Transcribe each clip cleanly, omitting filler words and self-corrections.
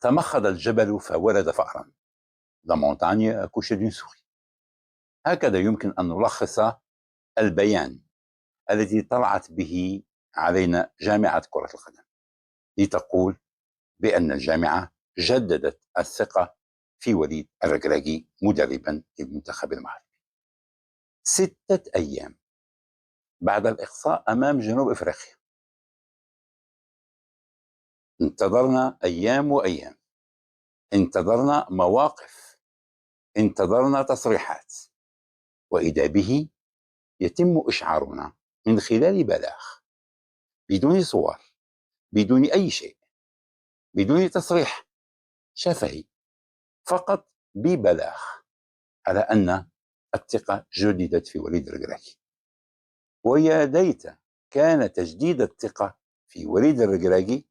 تمخض الجبل فولد فأرا. La montagne a accouché d'une souris. هكذا يمكن أن نلخص البيان الذي طلعت به علينا جامعة كرة القدم لتقول بأن الجامعة جددت الثقة في وليد الركراكي مدربا للمنتخب المغربي 6 أيام بعد الإقصاء أمام جنوب إفريقيا. انتظرنا أيام وأيام، انتظرنا مواقف، انتظرنا تصريحات، وإذا به يتم إشعارنا من خلال بلاغ بدون صور، بدون أي شيء، بدون تصريح شفهي، فقط ببلاغ على أن الثقة جددت في وليد الركراكي. ويا ليت كان تجديد الثقة في وليد الركراكي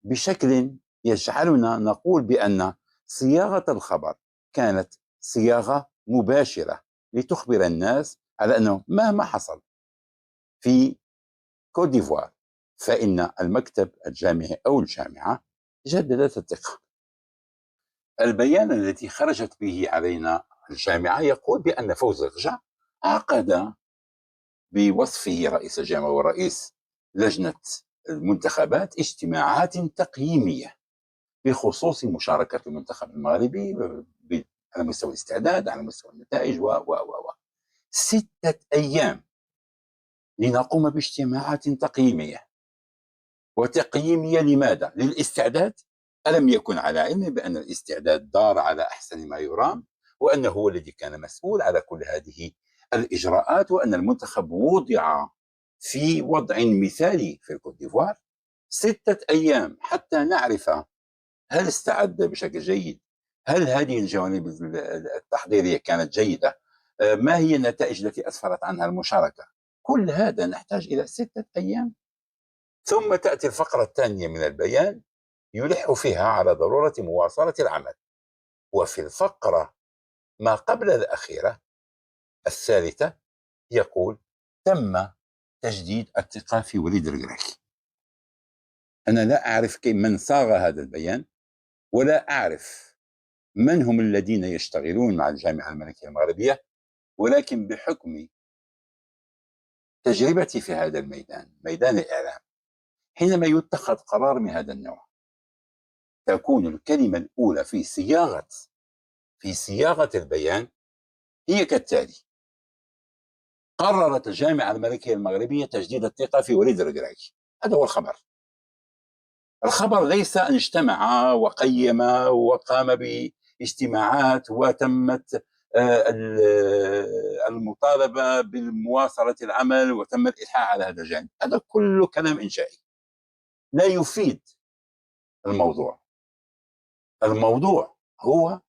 بشكل يجعلنا نقول بأن صياغة الخبر كانت صياغة مباشرة لتخبر الناس على أنه مهما حصل في كوت ديفوار فإن المكتب الجامعي أو الجامعة جددت الثقة. البيان الذي خرجت به علينا الجامعة يقول بأن فوز الرجع عقد بوصفه رئيس الجامعة ورئيس لجنة المنتخبات اجتماعات تقييمية بخصوص مشاركة المنتخب المغربي على مستوى الاستعداد، على مستوى النتائج و 6 أيام لنقوم باجتماعات تقييمية. وتقييمية لماذا؟ للاستعداد. ألم يكن على علم بأن الاستعداد دار على أحسن ما يرام، وأنه هو الذي كان مسؤول على كل هذه الإجراءات، وأن المنتخب وضع في وضع مثالي في الكوت ديفوار 6 أيام حتى نعرف هل استعد بشكل جيد، هل هذه الجوانب التحضيرية كانت جيدة، ما هي النتائج التي أسفرت عنها المشاركة. كل هذا نحتاج إلى 6 أيام. ثم تأتي الفقرة الثانية من البيان يلح فيها على ضرورة مواصلة العمل. وفي الفقرة ما قبل الأخيرة الثالثة يقول تم تجديد الثقة في وليد الركراكي. أنا لا أعرف من صاغ هذا البيان، ولا أعرف من هم الذين يشتغلون مع الجامعة الملكية المغربية، ولكن بحكم تجربتي في هذا الميدان، ميدان الإعلام، حينما يتخذ قرار من هذا النوع تكون الكلمة الأولى في صياغة البيان هي كالتالي: قررت الجامعة الملكية المغربية تجديد الثقة في وليد الركراكي. هذا هو الخبر. الخبر ليس أن اجتمع وقيم وقام باجتماعات وتمت المطالبة بمواصلة العمل وتم الإلحاح على هذا الجانب. هذا كله كلام إنشائي لا يفيد الموضوع. الموضوع هو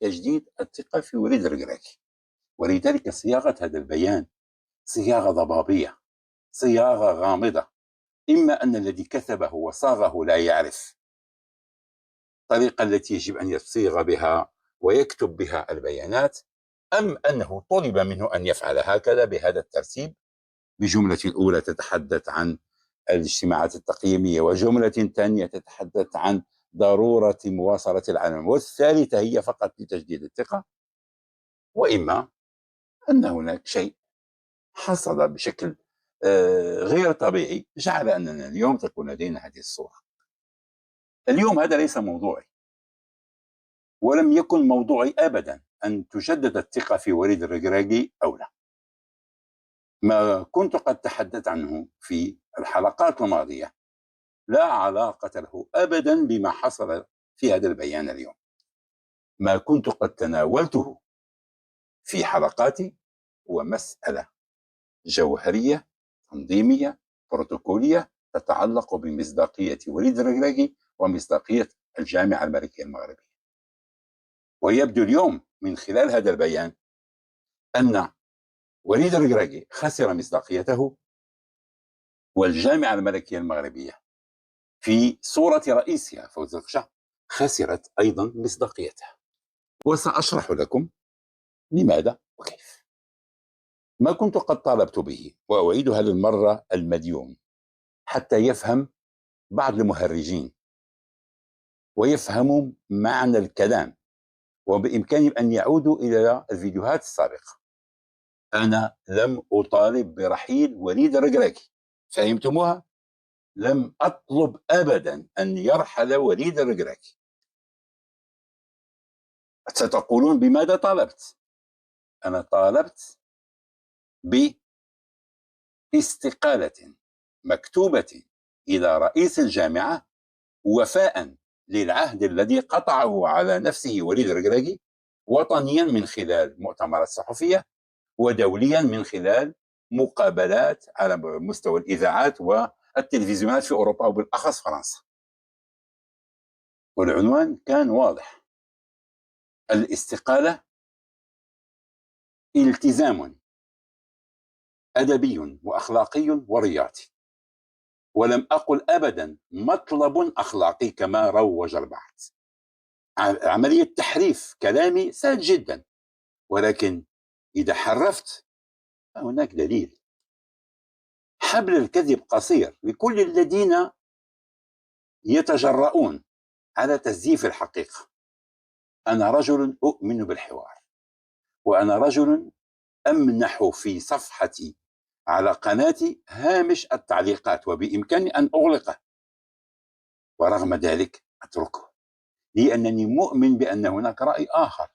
تجديد الثقة في وليد الركراكي. ولذلك صياغة هذا البيان صياغة ضبابية، صياغة غامضة. إما أن الذي كتبه وصاغه لا يعرف الطريقة التي يجب أن يصيغ بها ويكتب بها البيانات، أم أنه طلب منه أن يفعل هكذا بهذا الترتيب، بجملة أولى تتحدث عن الاجتماعات التقييمية، وجملة ثانية تتحدث عن ضرورة مواصلة العمل، والثالثة هي فقط لتجديد الثقة. وإما أن هناك شيء حصل بشكل غير طبيعي جعل أننا اليوم تكون لدينا هذه الصورة. اليوم هذا ليس موضوعي، ولم يكن موضوعي أبدا أن تجدد الثقة في وليد الركراكي أو لا. ما كنت قد تحدثت عنه في الحلقات الماضية لا علاقة له أبدا بما حصل في هذا البيان اليوم. ما كنت قد تناولته في حلقاتي هو مسألة جوهرية تنظيمية بروتوكولية تتعلق بمصداقية وليد الركراكي ومصداقية الجامعة الملكية المغربية. ويبدو اليوم من خلال هذا البيان أن وليد الركراكي خسر مصداقيته، والجامعة الملكية المغربية في صورة رئيسها فوز الرجع خسرت أيضا مصداقيتها. وسأشرح لكم لماذا وكيف. ما كنت قد طالبت به وأعيدها للمرة المليون حتى يفهم بعض المهرجين ويفهموا معنى الكلام، وبإمكانهم أن يعودوا إلى الفيديوهات السابقة. أنا لم أطالب برحيل وليد الركراكي، فهمتموها؟ لم أطلب أبدا أن يرحل وليد الركراكي. ستقولون بماذا طالبت؟ أنا طالبت باستقالة مكتوبة إلى رئيس الجامعة وفاء للعهد الذي قطعه على نفسه وليد الركراكي، وطنيا من خلال مؤتمرات صحفية، ودوليا من خلال مقابلات على مستوى الإذاعات والتلفزيونات في أوروبا وبالأخص فرنسا. والعنوان كان واضح: الاستقالة التزام أدبي وأخلاقي ورياضي. ولم أقل أبدا مطلب أخلاقي كما روج البعض. عملية تحريف كلامي سهل جدا، ولكن إذا حرفت فهناك دليل. حبل الكذب قصير لكل الذين يتجرؤون على تزييف الحقيقة. أنا رجل أؤمن بالحوار، وأنا رجل أمنح في صفحتي على قناتي هامش التعليقات، وبإمكاني أن أغلقه، ورغم ذلك أتركه، لأنني مؤمن بأن هناك رأي آخر،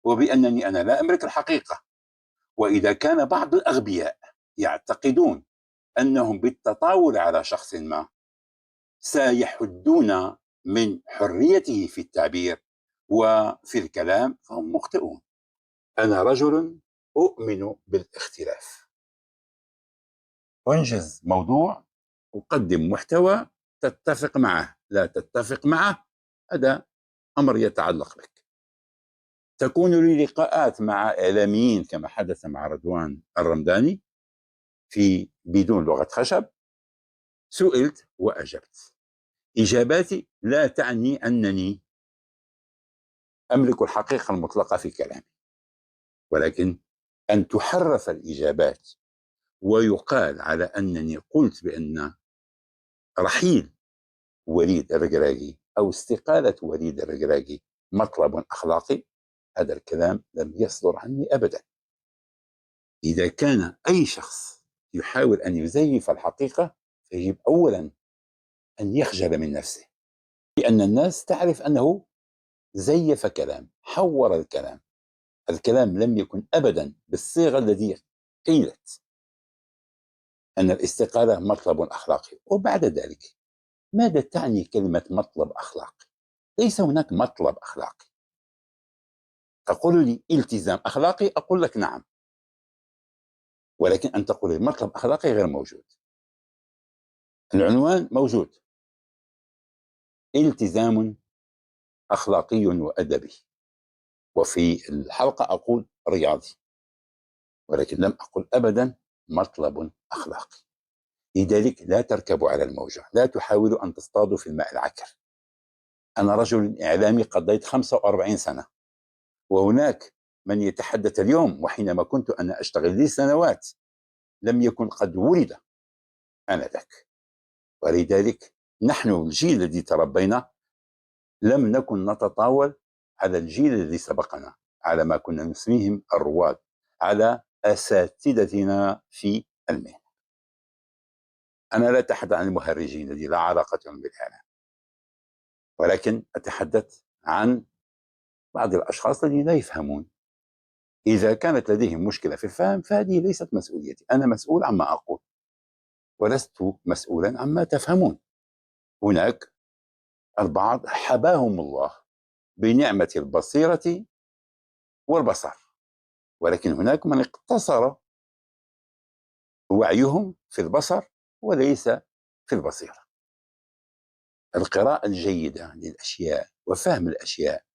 وبأنني أنا لا أملك الحقيقة. وإذا كان بعض الأغبياء يعتقدون أنهم بالتطاول على شخص ما سيحدون من حريته في التعبير وفي الكلام، فهم مخطئون. أنا رجل أؤمن بالاختلاف، أنجز موضوع، أقدم محتوى تتفق معه، لا تتفق معه هذا أمر يتعلق بك. تكون لي لقاءات مع إعلاميين كما حدث مع رضوان الرمداني في بدون لغة خشب، سئلت وأجبت. إجاباتي لا تعني أنني أملك الحقيقة المطلقة في كلامي، ولكن أن تحرف الإجابات ويقال على أنني قلت بأن رحيل وليد الركراكي أو استقالة وليد الركراكي مطلب أخلاقي، هذا الكلام لم يصدر عني أبدا. إذا كان أي شخص يحاول أن يزيف الحقيقة فيجب أولا أن يخجل من نفسه، لأن الناس تعرف أنه زيف كلام، حور الكلام. الكلام لم يكن أبدا بالصيغة التي قيلت، أن الاستقالة مطلب أخلاقي. وبعد ذلك ماذا تعني كلمة مطلب أخلاقي؟ ليس هناك مطلب أخلاقي. تقول لي التزام أخلاقي، أقول لك نعم، ولكن أن تقول لي مطلب أخلاقي غير موجود. العنوان موجود: التزام أخلاقي وأدبي، وفي الحلقة أقول رياضي، ولكن لم أقل أبدا مطلب أخلاقي. لذلك لا تركبوا على الموجة، لا تحاولوا أن تصطادوا في الماء العكر. أنا رجل إعلامي قضيت 45 سنة، وهناك من يتحدث اليوم وحينما كنت أنا أشتغل لي سنوات لم يكن قد ولد آنذاك. ولذلك نحن الجيل الذي تربينا لم نكن نتطاول على الجيل الذي سبقنا، على ما كنا نسميهم الرواد، على أساتذتنا في المهنة. أنا لا أتحدث عن المهرجين الذين لا علاقة لهم بالإعلام، ولكن أتحدث عن بعض الأشخاص الذين لا يفهمون. إذا كانت لديهم مشكلة في الفهم فهذه ليست مسؤوليتي، أنا مسؤول عما أقول ولست مسؤولا عما تفهمون. هناك البعض حباهم الله بنعمة البصيرة والبصر، ولكن هناك من اقتصر وعيهم في البصر وليس في البصيرة. القراءة الجيدة للأشياء وفهم الأشياء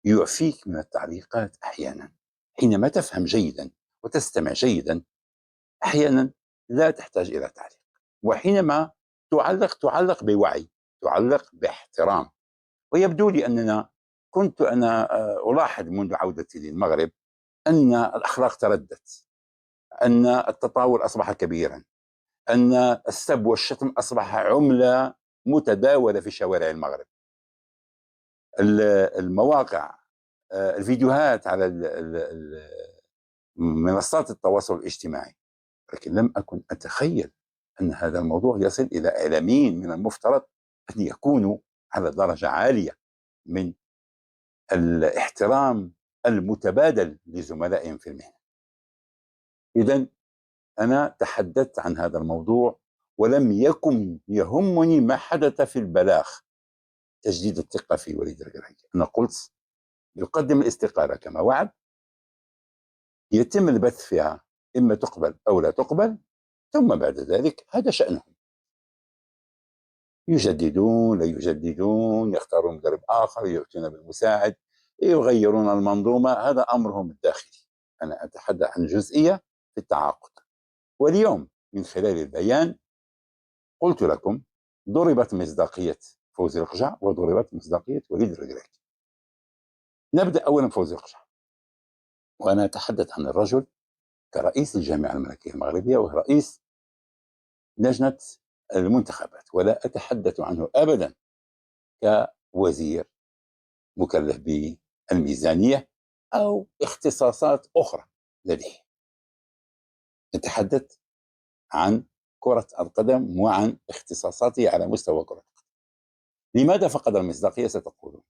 يعفيك من التعليقات أحيانا. حينما تفهم جيدا وتستمع جيدا أحيانا لا تحتاج إلى تعليق، وحينما تعلق بوعي، تعلق باحترام. ويبدو لي أننا كنت أنا ألاحظ منذ عودتي للمغرب أن الأخلاق تردت، أن التطاول أصبح كبيرا، أن السب والشتم أصبح عملة متداولة في شوارع المغرب. المواقع، الفيديوهات على منصات التواصل الاجتماعي، لكن لم أكن أتخيل أن هذا الموضوع يصل إلى إعلاميين من المفترض أن يكونوا على درجة عالية من الاحترام المتبادل لزملائهم في المهنة. إذا أنا تحدثت عن هذا الموضوع، ولم يكن يهمني ما حدث في البلاغ تجديد الثقة في وليد الركراكي. أنا قلت يقدم الاستقالة كما وعد، يتم البث فيها، إما تقبل أو لا تقبل، ثم بعد ذلك هذا شأنهم، يجددون لا يجددون، يختارون مدرب آخر، يأتون بالمساعد، يغيرون المنظومة، هذا أمرهم الداخلي. أنا أتحدث عن جزئية في التعاقد. واليوم من خلال البيان قلت لكم ضربت مصداقية فوزي القجع وضربت مصداقية وليد الركراكي. نبدأ أولا فوزي القجع، وأنا أتحدث عن الرجل كرئيس الجامعة الملكية المغربية ورئيس لجنة المنتخبات، ولا أتحدث عنه أبدا كوزير مكلف بالميزانية أو اختصاصات أخرى لديه. نتحدث عن كرة القدم وعن اختصاصاته على مستوى كرة القدم. لماذا فقد المصداقية ستقولون؟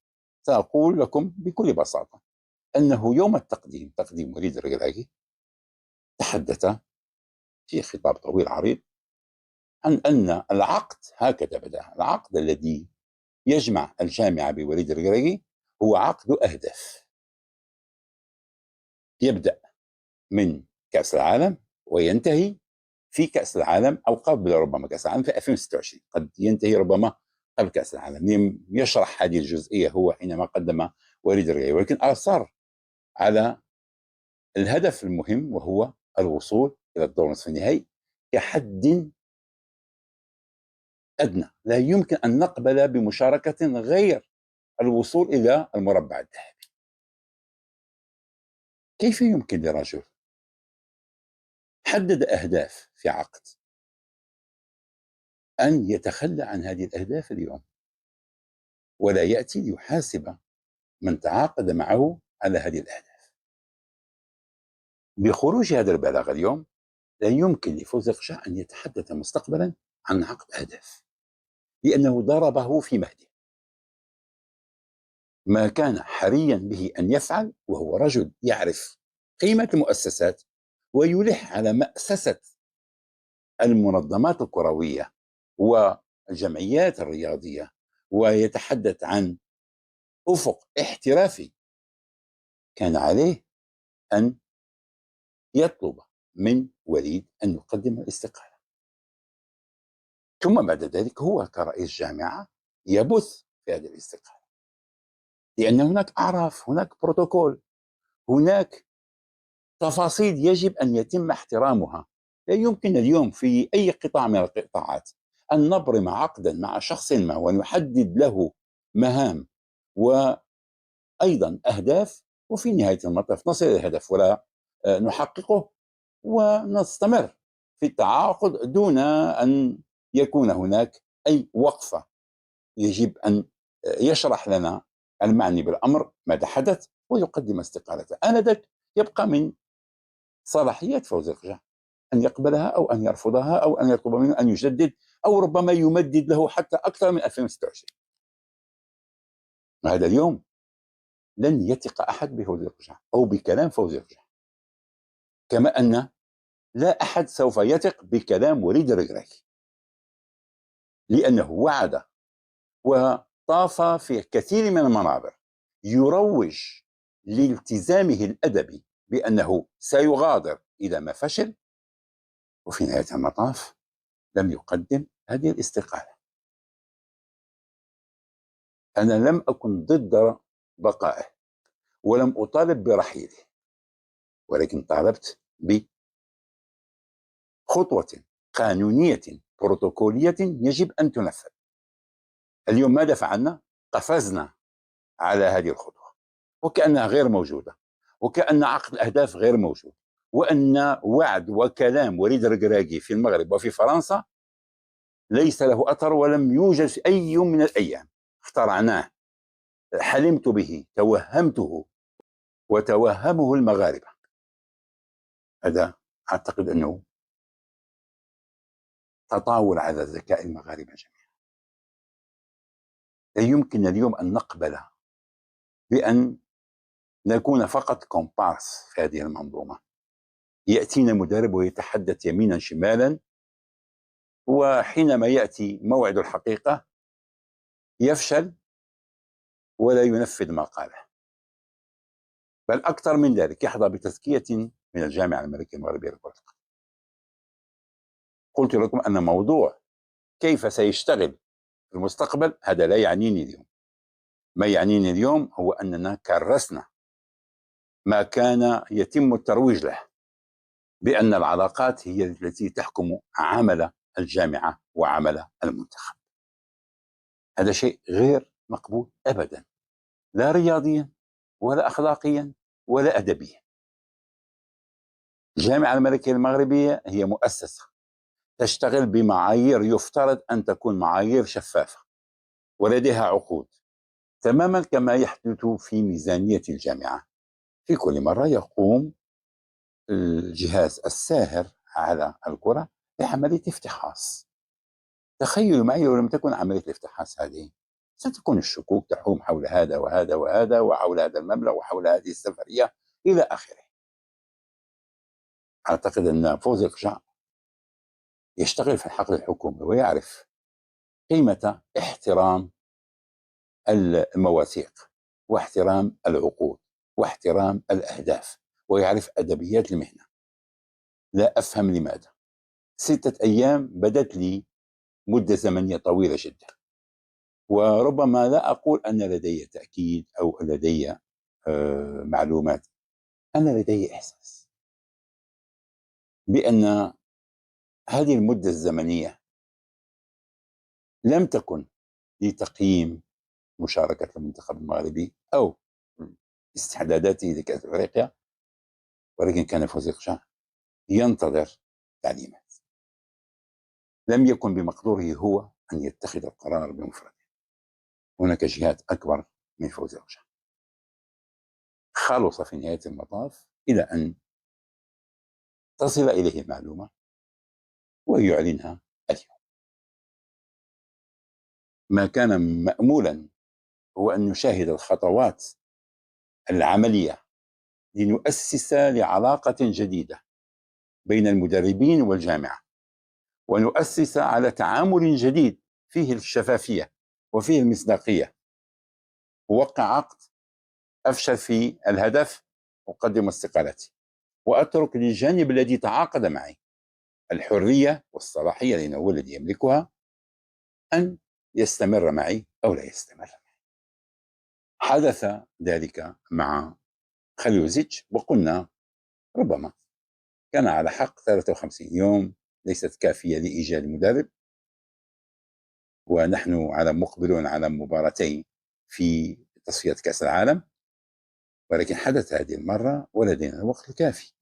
سأقول لكم بكل بساطة أنه يوم تقديم وليد الركراكي تحدث في خطاب طويل عريض عن أن العقد، هكذا بدأ، العقد الذي يجمع الجامعة بوليد الركراكي هو عقد أهداف، يبدأ من كأس العالم وينتهي في كأس العالم، أو قبل ربما كأس العالم في 2026، قد ينتهي ربما قبل كأس العالم. يشرح هذه الجزئية هو حينما قدم وليد الركراكي، ولكن أصر على الهدف المهم وهو الوصول إلى الدور نصف النهائي كحد أدنى. لا يمكن أن نقبل بمشاركة غير الوصول إلى المربع الذهبي. كيف يمكن لرجل حدد أهداف في عقد أن يتخلى عن هذه الأهداف اليوم، ولا يأتي ليحاسب من تعاقد معه على هذه الأهداف؟ بخروج هذا البلاغ اليوم لا يمكن لفوزي القجع أن يتحدث مستقبلا عن عقد أهداف، لأنه ضربه في مهده. ما كان حريا به أن يفعل، وهو رجل يعرف قيمة المؤسسات ويلح على مأسسة المنظمات الكروية والجمعيات الرياضية، ويتحدث عن أفق احترافي، كان عليه أن يطلب من وليد أن يقدم الاستقالة، ثم بعد ذلك هو كرئيس جامعة يبث في هذه الاستقالة، لأن هناك أعراف، هناك بروتوكول، هناك تفاصيل يجب أن يتم احترامها. لا يمكن اليوم في أي قطاع من القطاعات أن نبرم عقدا مع شخص ما ونحدد له مهام وأيضا أهداف، وفي نهاية المطاف نصل إلى الهدف ولا نحققه، ونستمر في التعاقد دون أن يكون هناك أي وقفة. يجب أن يشرح لنا المعني بالأمر ماذا حدث ويقدم استقالته. آنذاك يبقى من صلاحيات فوزي القجع أن يقبلها أو أن يرفضها أو أن يطلب منه أن يجدد، أو ربما يمدد له حتى أكثر من 2026. هذا اليوم لن يثق أحد بفوزي القجع أو بكلام فوزي القجع، كما أن لا أحد سوف يثق بكلام وليد الركراكي، لأنه وعد وطاف في كثير من المنابر يروج لالتزامه الأدبي بأنه سيغادر إذا ما فشل، وفي نهاية المطاف لم يقدم هذه الاستقالة. أنا لم أكن ضد بقائه ولم أطالب برحيله، ولكن طالبت بخطوة قانونية بروتوكولية يجب أن تنفذ. اليوم ماذا فعلنا؟ قفزنا على هذه الخطوة وكأنها غير موجودة، وكأن عقد الأهداف غير موجود، وأن وعد وكلام وليد الركراكي في المغرب وفي فرنسا ليس له أثر ولم يوجد في أي يوم من الأيام، اخترعناه. حلمت به، توهمته وتوهمه المغاربة. هذا أعتقد أنه تطاول على ذكاء المغاربة جميعا. لا يمكن اليوم أن نقبل بأن نكون فقط كومبارس في هذه المنظومة. يأتينا مدرب ويتحدث يمينا شمالا، وحينما يأتي موعد الحقيقة يفشل ولا ينفذ ما قاله، بل أكثر من ذلك يحظى بتزكية من الجامعة الملكية المغربية لكرة القدم. قلت لكم أن موضوع كيف سيشتغل في المستقبل هذا لا يعنيني اليوم. ما يعنيني اليوم هو أننا كرسنا ما كان يتم الترويج له بأن العلاقات هي التي تحكم عمل الجامعة وعمل المنتخب. هذا شيء غير مقبول أبدا، لا رياضيا ولا أخلاقيا ولا أدبيا. الجامعة الملكية المغربية هي مؤسسة تشتغل بمعايير يفترض أن تكون معايير شفافة ولديها عقود، تماما كما يحدث في ميزانية الجامعة. في كل مرة يقوم الجهاز الساهر على الكرة بعملية افتحاص. تخيلوا معي لو لم تكن عملية الافتحاص هذه، ستكون الشكوك تحوم حول هذا وهذا وهذا وحول هذا المبلغ وحول هذه السفرية إلى آخره. أعتقد أن فوزي القجع يشتغل في الحقل الحكومي ويعرف قيمة احترام المواثيق واحترام العقود واحترام الأهداف، ويعرف أدبيات المهنة. لا أفهم لماذا 6 أيام بدت لي مدة زمنية طويلة جدا، وربما لا أقول أن لدي تأكيد أو لدي معلومات. أنا لدي إحساس بأن هذه المدة الزمنية لم تكن لتقييم مشاركة المنتخب المغربي أو استعداداته لكأس أفريقيا، ولكن كان فوزي قجع ينتظر تعليمات. لم يكن بمقدوره هو أن يتخذ القرار بمفرده. هناك جهات أكبر من فوزي قجع. خلص في نهاية المطاف إلى أن تصل إليه المعلومة ويعلنها اليوم. ما كان مأمولا هو أن نشاهد الخطوات العملية لنؤسس لعلاقة جديدة بين المدربين والجامعة، ونؤسس على تعامل جديد فيه الشفافية وفيه المصداقية. وقع عقد، أفشل في الهدف، أقدم استقالتي وأترك للجانب الذي تعاقد معي الحرية والصلاحية، لأنه هو الذي يملكها، أن يستمر معي أو لا يستمر معي. حدث ذلك مع خليوزيتش، وقلنا ربما كان على حق. 53 يوم ليست كافية لإيجاد مدرب، ونحن مقبلون على مباراتين في تصفية كأس العالم، ولكن حدث هذه المرة ولدينا الوقت الكافي.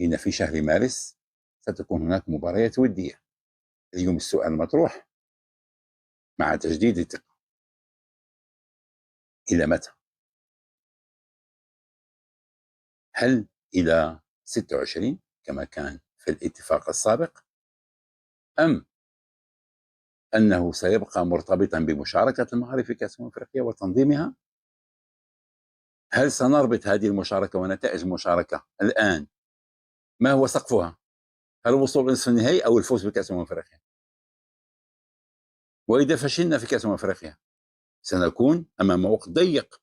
إن في شهر مارس ستكون هناك مباريات ودية. اليوم السؤال المطروح مع تجديد الثقة إلى متى؟ هل إلى 26 كما كان في الاتفاق السابق، أم أنه سيبقى مرتبطا بمشاركة المغرب في كأس أفريقيا وتنظيمها؟ هل سنربط هذه المشاركة ونتائج المشاركة الآن ما هو سقفها؟ هل الوصول لنصف النهائي أو الفوز بكأس أفريقيا؟ وإذا فشلنا في كأس أفريقيا سنكون أمام وقت ضيق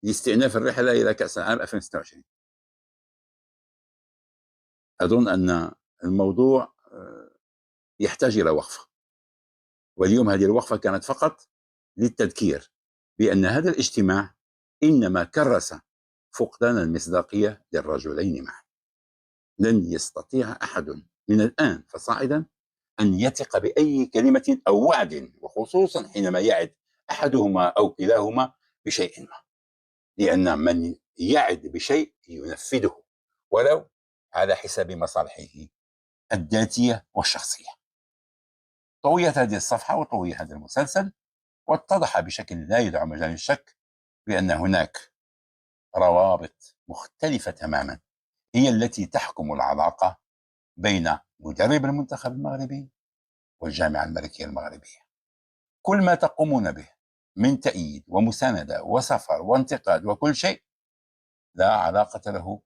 لاستئناف الرحلة إلى كأس العالم 2026. أظن أن الموضوع يحتاج إلى وقفة، واليوم هذه الوقفة كانت فقط للتذكير بأن هذا الاجتماع إنما كرس فقدان المصداقية للرجلين معا. لن يستطيع أحد من الآن فصاعدا أن يثق بأي كلمة أو وعد، وخصوصا حينما يعد أحدهما أو كلاهما بشيء ما، لأن من يعد بشيء ينفذه ولو على حساب مصالحه الذاتية والشخصية. طويت هذه الصفحة وطوي هذا المسلسل، واتضح بشكل لا يدع مجال للشك بأن هناك روابط مختلفة تماما هي التي تحكم العلاقة بين مدرب المنتخب المغربي والجامعة الملكية المغربية. كل ما تقومون به من تأييد ومساندة وسفر وانتقاد وكل شيء لا علاقة له،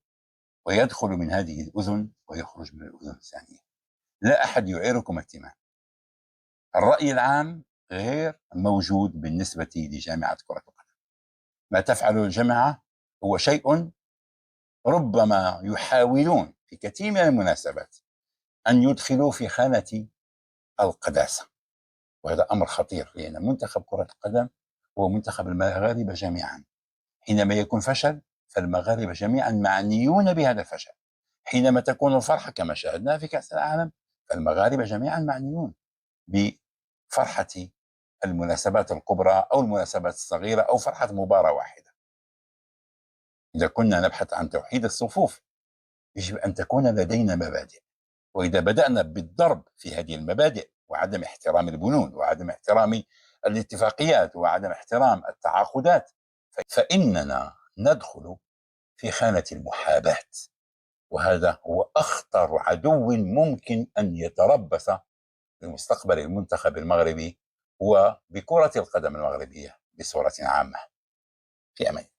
ويدخل من هذه الأذن ويخرج من الأذن الثانية. لا أحد يعيركم اهتمام. الرأي العام غير موجود بالنسبة لجامعة كرة القدم. ما تفعله الجامعة هو شيء ربما يحاولون في كثير من المناسبات أن يدخلوا في خانة القداسة، وهذا أمر خطير، لأن منتخب كرة القدم هو منتخب المغاربة جميعا. حينما يكون فشل فالمغاربة جميعا معنيون بهذا الفشل. حينما تكون الفرحة كما شاهدنا في كأس العالم فالمغاربة جميعا معنيون بفرحة المناسبات الكبرى أو المناسبات الصغيرة أو فرحة مباراة واحدة. إذا كنا نبحث عن توحيد الصفوف يجب أن تكون لدينا مبادئ، وإذا بدأنا بالضرب في هذه المبادئ وعدم احترام البنود وعدم احترام الاتفاقيات وعدم احترام التعاقدات فإننا ندخل في خانة المحاباة، وهذا هو أخطر عدو ممكن أن يتربص بمستقبل المنتخب المغربي وبكرة القدم المغربية بصورة عامة. في أمان الله.